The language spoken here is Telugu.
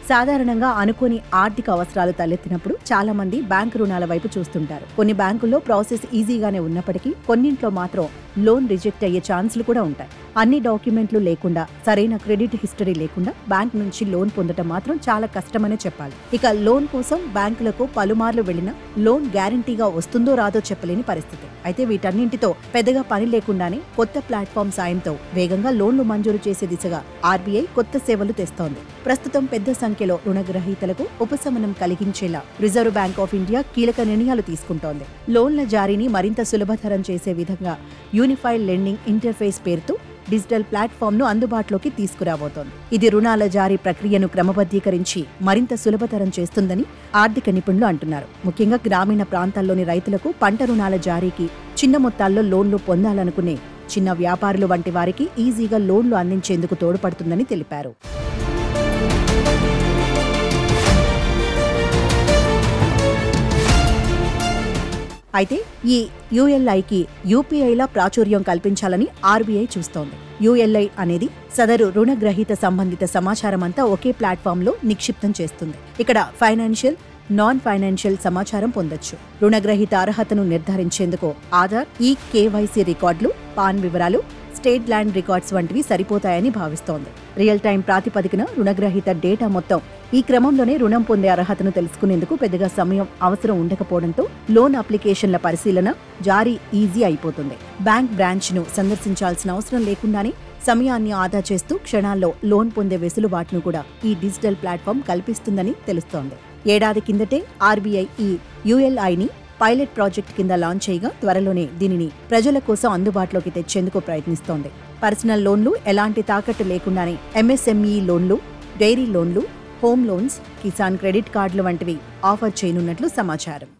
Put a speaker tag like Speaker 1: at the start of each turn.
Speaker 1: సాధారణంగా అనుకోని ఆర్థిక అవసరాలు తలెత్తినప్పుడు చాలా మంది బ్యాంకు రుణాల వైపు చూస్తుంటారు. కొన్ని బ్యాంకుల్లో ప్రాసెస్ ఈజీగానే ఉన్నప్పటికీ కొన్నింట్లో మాత్రం లోన్ రిజెక్ట్ అయ్యే ఛాన్సులు కూడా ఉంటాయి. అన్ని డాక్యుమెంట్లు లేకుండా, సరైన క్రెడిట్ హిస్టరీ లేకుండా బ్యాంక్ నుంచి లోన్ పొందడం మాత్రం చాలా కష్టమనే చెప్పాలి. ఇక లోన్ కోసం బ్యాంకులకు పలుమార్లు వెళ్లినా లోన్ గ్యారంటీగా వస్తుందో రాదో చెప్పలేని పరిస్థితి. అయితే వీటన్నింటితో పెద్దగా పని లేకుండానే కొత్త ప్లాట్ఫామ్ సాయంతో వేగంగా లోన్లు మంజూరు చేసే దిశగా ఆర్బీఐ కొత్త సేవలు తెస్తోంది. ప్రస్తుతం పెద్ద సంఖ్యలో రుణగ్రహీతలకు ఉపశమనం కలిగించేలా రిజర్వ్ బ్యాంక్ ఆఫ్ ఇండియా కీలక నిర్ణయాలు తీసుకుంటోంది. లోన్ల జారీని మరింత సులభతరం చేసే విధంగా యూనిఫైడ్ లెండింగ్ ఇంటర్ఫేస్ పేరుతో డిజిటల్ ప్లాట్ఫామ్ ను అందుబాటులోకి తీసుకురాబోతోంది. ఇది రుణాల జారీ ప్రక్రియను క్రమబద్ధీకరించి మరింత సులభతరం చేస్తుందని ఆర్థిక నిపుణులు అంటున్నారు. ముఖ్యంగా గ్రామీణ ప్రాంతాల్లోని రైతులకు పంట రుణాల జారీకి, చిన్న మొత్తాల్లో లోన్లు పొందాలనుకునే చిన్న వ్యాపారులు వంటి వారికి ఈజీగా లోన్లు అందించేందుకు తోడ్పడుతుందని తెలిపారు. అయితే ఈ యూఎల్ఐకి యూపీఐలా ప్రాచుర్యం కల్పించాలని ఆర్బీఐ చూస్తోంది. యూఎల్ఐ అనేది సదరు రుణగ్రహీత సంబంధిత సమాచారమంతా ఒకే ప్లాట్ఫామ్లో నిక్షిప్తం చేస్తుంది. ఇక్కడ ఫైనాన్షియల్, నాన్ ఫైనాన్షియల్ సమాచారం పొందొచ్చు. రుణగ్రహీత అర్హతను నిర్ధారించేందుకు ఆధార్, కేవైసీ రికార్డులు, పాన్ వివరాలు, స్టేట్ ల్యాండ్ రికార్డ్స్ వంటివి సరిపోతాయని భావిస్తోంది. రియల్ టైం ప్రాతిపదికన రుణగ్రహీత డేటా మొత్తం ఈ క్రమంలోనే రుణం పొందే అర్హతను తెలుసుకునేందుకు పెద్దగా సమయం అవసరం ఉండకపోవడంతో లోన్ అప్లికేషన్ల పరిశీలన, జారీ ఈజీ అయిపోతుంది. బ్యాంక్ బ్రాంచ్ ను సందర్శించాల్సిన అవసరం లేకుండానే సమయాన్ని ఆదా చేస్తూ క్షణాల్లో లోన్ పొందే వెసులుబాటును కూడా ఈ డిజిటల్ ప్లాట్ఫామ్ కల్పిస్తుందని తెలుస్తోంది. ఏడాది కిందటే ఆర్బీఐ ఈ యూఎల్ఐని పైలట్ ప్రాజెక్ట్ కింద లాంచ్ చేయగా త్వరలోనే దీనిని ప్రజల కోసం అందుబాటులోకి తెచ్చేందుకు ప్రయత్నిస్తోంది. పర్సనల్ లోన్లు ఎలాంటి తాకట్టు లేకుండానే ఎంఎస్ఎంఈ లోన్లు, డైరీ లోన్లు, హోమ్ లోన్స్, కిసాన్ క్రెడిట్ కార్డులు వంటివి ఆఫర్ చేయనున్నట్లు సమాచారం.